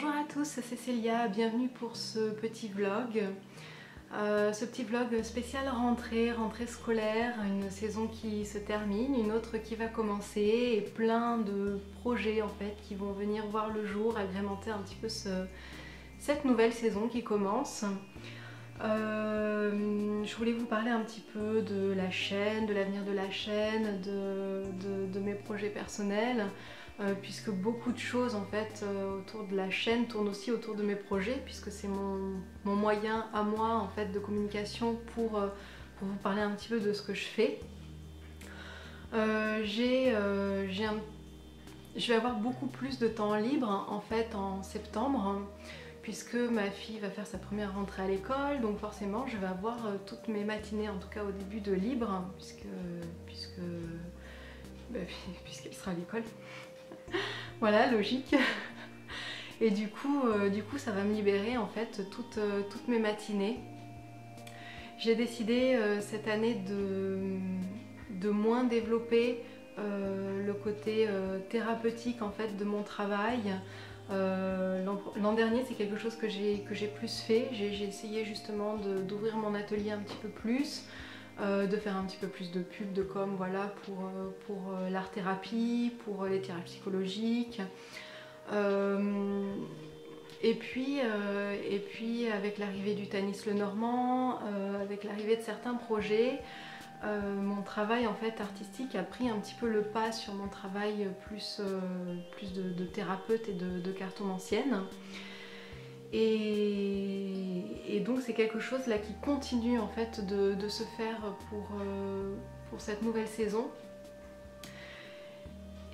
Bonjour à tous, c'est Cécilia, bienvenue pour ce petit vlog. Spécial rentrée scolaire, une saison qui se termine, une autre qui va commencer et plein de projets en fait qui vont venir voir le jour, agrémenter un petit peu cette nouvelle saison qui commence. Je voulais vous parler un petit peu de la chaîne, de l'avenir de la chaîne, de mes projets personnels, puisque beaucoup de choses en fait autour de la chaîne tournent aussi autour de mes projets, puisque c'est mon moyen à moi en fait de communication pour vous parler un petit peu de ce que je fais. Je vais avoir beaucoup plus de temps libre en fait en septembre, puisque ma fille va faire sa première rentrée à l'école, donc forcément je vais avoir toutes mes matinées, en tout cas au début, de libre, puisqu'elle sera à l'école. Voilà, logique. Et du coup, ça va me libérer en fait toutes mes matinées. J'ai décidé cette année de moins développer le côté thérapeutique en fait de mon travail. L'an dernier, c'est quelque chose que j'ai plus fait. J'ai essayé justement d'ouvrir mon atelier un petit peu plus, de faire un petit peu plus de pub, de com, voilà, pour l'art-thérapie, pour les thérapies psychologiques. Et puis avec l'arrivée du Tanis Lenormand, avec l'arrivée de certains projets, mon travail en fait artistique a pris un petit peu le pas sur mon travail plus de thérapeute et de cartomancienne. Et donc c'est quelque chose là qui continue en fait de se faire pour cette nouvelle saison.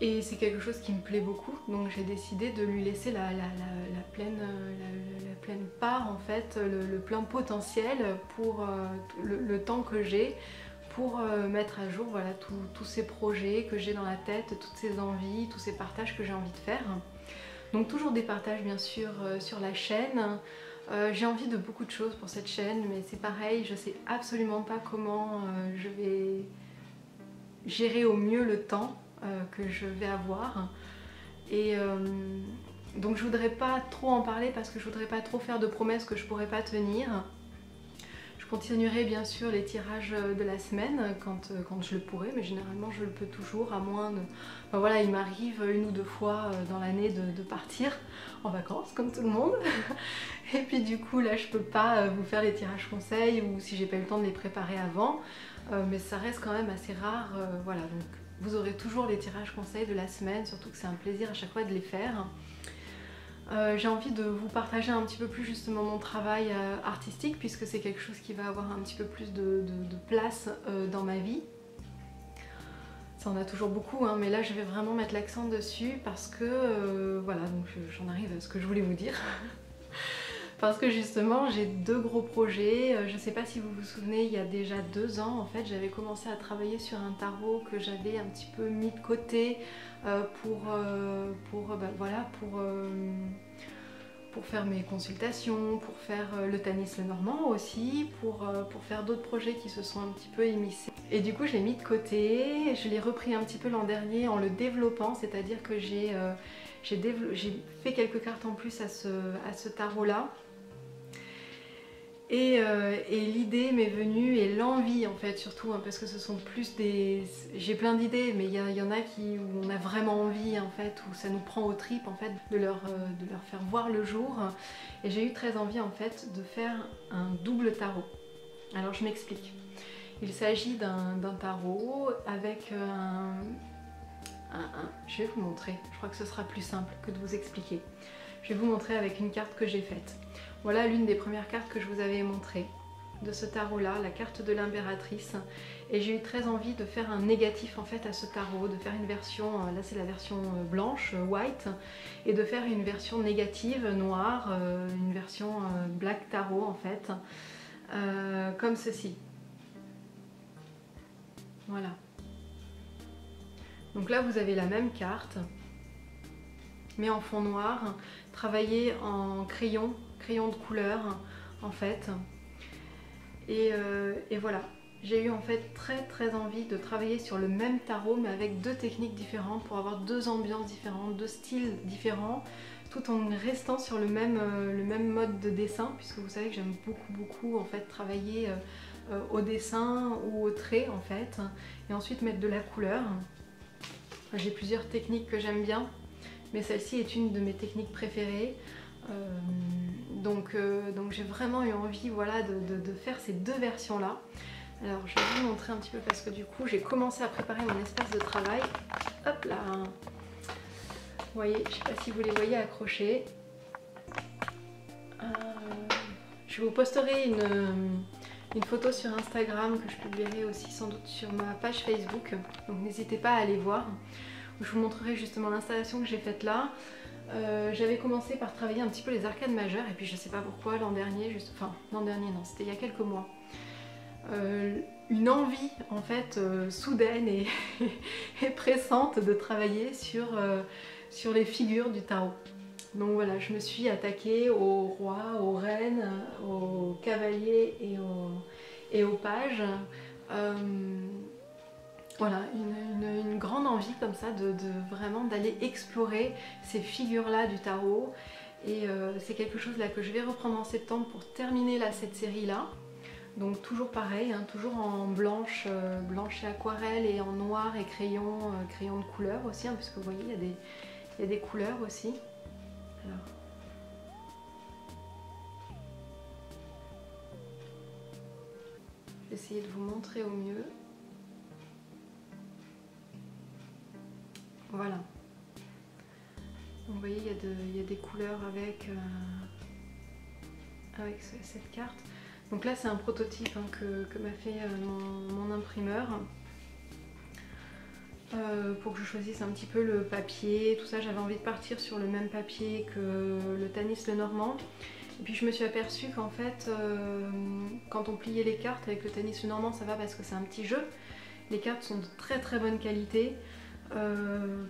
Et c'est quelque chose qui me plaît beaucoup, donc j'ai décidé de lui laisser la pleine part en fait, le plein potentiel pour le temps que j'ai pour mettre à jour, voilà, tous ces projets que j'ai dans la tête, toutes ces envies, tous ces partages que j'ai envie de faire. Donc toujours des partages bien sûr sur la chaîne. J'ai envie de beaucoup de choses pour cette chaîne, mais c'est pareil, je sais absolument pas comment je vais gérer au mieux le temps que je vais avoir. Et donc je voudrais pas trop en parler parce que je voudrais pas trop faire de promesses que je pourrais pas tenir. Je continuerai bien sûr les tirages de la semaine quand je le pourrai, mais généralement je le peux toujours, à moins de... Enfin, voilà, il m'arrive une ou deux fois dans l'année de partir en vacances comme tout le monde. Et puis du coup là je peux pas vous faire les tirages conseils, ou si j'ai pas eu le temps de les préparer avant, mais ça reste quand même assez rare, voilà, donc vous aurez toujours les tirages conseils de la semaine, surtout que c'est un plaisir à chaque fois de les faire. J'ai envie de vous partager un petit peu plus justement mon travail artistique, puisque c'est quelque chose qui va avoir un petit peu plus de place dans ma vie. Ça en a toujours beaucoup, hein, mais là je vais vraiment mettre l'accent dessus parce que voilà, donc j'en arrive à ce que je voulais vous dire. Parce que justement j'ai deux gros projets. Je ne sais pas si vous vous souvenez, il y a déjà 2 ans en fait j'avais commencé à travailler sur un tarot que j'avais un petit peu mis de côté pour faire mes consultations, pour faire le Tanis Lenormand aussi, pour faire d'autres projets qui se sont un petit peu émissés. Et du coup je l'ai mis de côté, je l'ai repris un petit peu l'an dernier en le développant, c'est-à-dire que j'ai fait quelques cartes en plus à ce tarot là. Et l'idée m'est venue, et l'envie en fait surtout, hein, parce que ce sont plus des... J'ai plein d'idées, mais il y en a où on a vraiment envie en fait, où ça nous prend aux tripes en fait de leur faire voir le jour. Et j'ai eu très envie en fait de faire un double tarot. Alors je m'explique. Il s'agit d'un tarot avec je vais vous montrer, je crois que ce sera plus simple que de vous expliquer. Je vais vous montrer avec une carte que j'ai faite. Voilà l'une des premières cartes que je vous avais montrées de ce tarot là, la carte de l'impératrice. Et j'ai eu très envie de faire un négatif en fait à ce tarot, de faire une version, là c'est la version blanche, white, et de faire une version négative, noire, une version black tarot en fait, comme ceci. Voilà. Donc là vous avez la même carte, mais en fond noir, travaillée en crayon de couleur en fait. Et voilà, j'ai eu en fait très envie de travailler sur le même tarot mais avec deux techniques différentes pour avoir deux ambiances différentes, deux styles différents, tout en restant sur le même mode de dessin, puisque vous savez que j'aime beaucoup en fait travailler au dessin ou au trait en fait, et ensuite mettre de la couleur. J'ai plusieurs techniques que j'aime bien, mais celle-ci est une de mes techniques préférées. Donc j'ai vraiment eu envie, voilà, de faire ces deux versions là. Alors je vais vous montrer un petit peu parce que du coup j'ai commencé à préparer mon espace de travail. Hop là, vous voyez, je ne sais pas si vous les voyez accrochés. Je vous posterai une photo sur Instagram que je publierai aussi sans doute sur ma page Facebook, donc n'hésitez pas à aller voir. Je vous montrerai justement l'installation que j'ai faite là. J'avais commencé par travailler un petit peu les arcades majeures et puis je sais pas pourquoi l'an dernier, non, c'était il y a quelques mois, une envie en fait soudaine et, et pressante de travailler sur les figures du tarot. Donc voilà, je me suis attaquée aux rois, aux reines, aux cavaliers et aux pages. Voilà, une grande envie comme ça de vraiment d'aller explorer ces figures-là du tarot. Et c'est quelque chose là que je vais reprendre en septembre pour terminer là, cette série-là. Donc toujours pareil, hein, toujours en blanche, blanche et aquarelle, et en noir et crayon, crayon de couleur aussi, hein, parce que vous voyez, il y a des couleurs aussi. Alors. Je vais essayer de vous montrer au mieux. Voilà. Donc, vous voyez, il y a des couleurs avec cette carte. Donc là, c'est un prototype hein, que m'a fait mon imprimeur. Pour que je choisisse un petit peu le papier, tout ça, j'avais envie de partir sur le même papier que le Tanis Lenormand. Et puis je me suis aperçue qu'en fait, quand on pliait les cartes avec le Tanis Lenormand, ça va parce que c'est un petit jeu. Les cartes sont de très bonne qualité.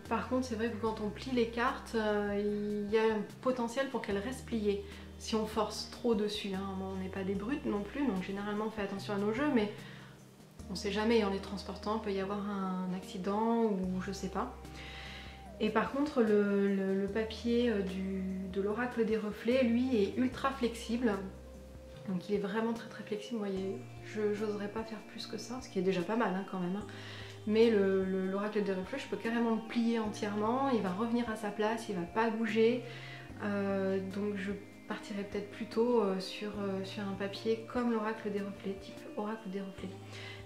Par contre, c'est vrai que quand on plie les cartes, il y a un potentiel pour qu'elles restent pliées. Si on force trop dessus, hein. Bon, on n'est pas des brutes non plus, donc généralement on fait attention à nos jeux, mais on ne sait jamais, en les transportant, il peut y avoir un accident ou je sais pas. Et par contre, le papier de l'oracle des reflets, lui, est ultra flexible. Donc il est vraiment très flexible, vous voyez, je n'oserais pas faire plus que ça, ce qui est déjà pas mal hein, quand même. Hein. Mais l'oracle des reflets, je peux carrément le plier entièrement, il va revenir à sa place, il va pas bouger. Donc je partirai peut-être plutôt sur un papier comme l'oracle des reflets, type oracle des reflets.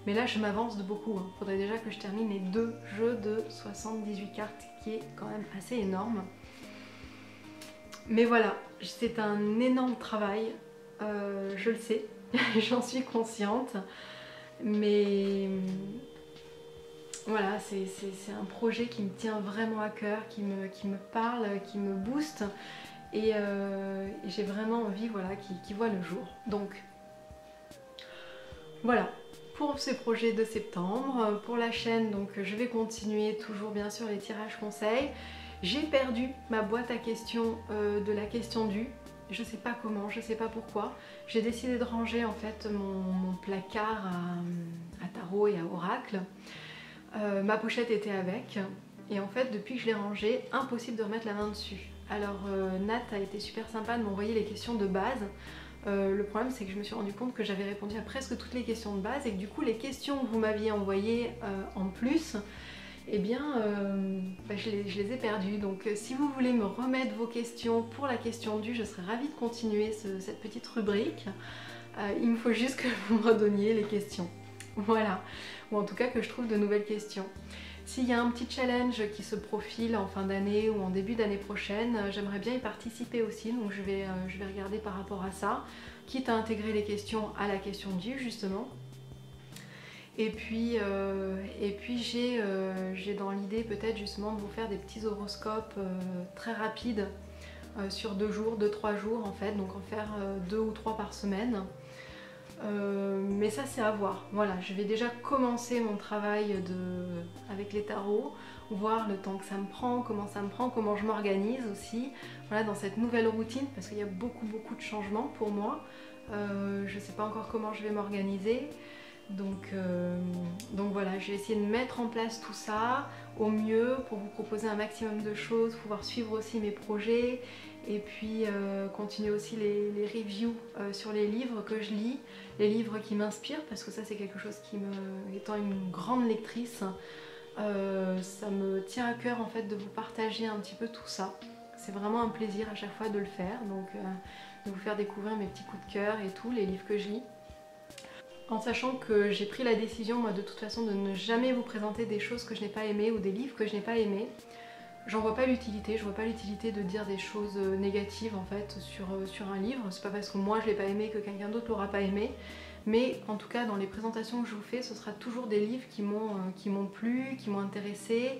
Mais là je m'avance de beaucoup, il faudrait déjà que je termine les deux jeux de 78 cartes, qui est quand même assez énorme. Mais voilà, c'est un énorme travail, je le sais, j'en suis consciente. Mais voilà, c'est un projet qui me tient vraiment à cœur, qui me parle, qui me booste. Et j'ai vraiment envie voilà, qu'il voit le jour. Donc voilà, pour ces projets de septembre, pour la chaîne, donc je vais continuer toujours bien sûr les tirages conseils. J'ai perdu ma boîte à questions de la question du. Je sais pas comment, je sais pas pourquoi. J'ai décidé de ranger en fait mon placard à tarot et à oracle. Ma pochette était avec. Et en fait, depuis que je l'ai rangée, impossible de remettre la main dessus. Alors Nat a été super sympa de m'envoyer les questions de base. Le problème c'est que je me suis rendu compte que j'avais répondu à presque toutes les questions de base et que du coup les questions que vous m'aviez envoyées en plus, eh bien je les ai perdues. Donc si vous voulez me remettre vos questions pour la question du, je serais ravie de continuer cette petite rubrique. Il me faut juste que vous me redonniez les questions. Voilà, ou en tout cas que je trouve de nouvelles questions. S'il y a un petit challenge qui se profile en fin d'année ou en début d'année prochaine, j'aimerais bien y participer aussi, donc je vais regarder par rapport à ça, quitte à intégrer les questions à la question du justement. Et puis j'ai dans l'idée peut-être justement de vous faire des petits horoscopes très rapides sur 2 jours, 2-3 jours en fait, donc en faire 2 ou 3 par semaine. Mais ça c'est à voir. Voilà, je vais déjà commencer mon travail avec les tarots, voir le temps que ça me prend, comment je m'organise aussi, voilà, dans cette nouvelle routine, parce qu'il y a beaucoup de changements pour moi. Je ne sais pas encore comment je vais m'organiser. Donc voilà, je vais essayer de mettre en place tout ça au mieux pour vous proposer un maximum de choses, pouvoir suivre aussi mes projets Et puis continuer aussi les reviews sur les livres que je lis, les livres qui m'inspirent, parce que ça c'est quelque chose qui étant une grande lectrice, ça me tient à cœur en fait de vous partager un petit peu tout ça. C'est vraiment un plaisir à chaque fois de le faire, donc de vous faire découvrir mes petits coups de cœur et tout, les livres que je lis. En sachant que j'ai pris la décision moi de toute façon de ne jamais vous présenter des choses que je n'ai pas aimées ou des livres que je n'ai pas aimés. J'en vois pas l'utilité, je vois pas l'utilité de dire des choses négatives en fait sur un livre. C'est pas parce que moi je l'ai pas aimé que quelqu'un d'autre l'aura pas aimé. Mais en tout cas dans les présentations que je vous fais, ce sera toujours des livres qui m'ont plu, qui m'ont intéressé,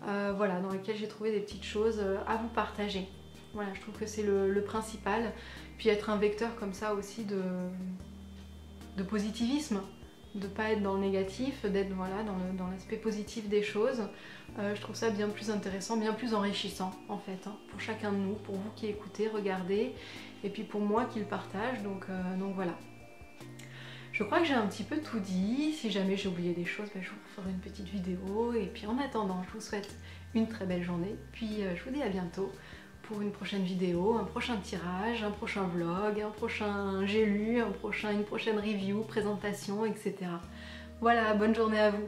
voilà, dans lesquels j'ai trouvé des petites choses à vous partager. Voilà, je trouve que c'est le principal. Puis être un vecteur comme ça aussi de positivisme, de pas être dans le négatif, d'être voilà, dans l'aspect positif des choses. Je trouve ça bien plus intéressant, bien plus enrichissant en fait, hein, pour chacun de nous, pour vous qui écoutez, regardez, et puis pour moi qui le partage, donc voilà. Je crois que j'ai un petit peu tout dit. Si jamais j'ai oublié des choses, ben, je vous ferai une petite vidéo, et puis en attendant, je vous souhaite une très belle journée, puis je vous dis à bientôt pour une prochaine vidéo, un prochain tirage, un prochain vlog, un prochain j'ai lu, une prochaine review, présentation, etc. Voilà, bonne journée à vous.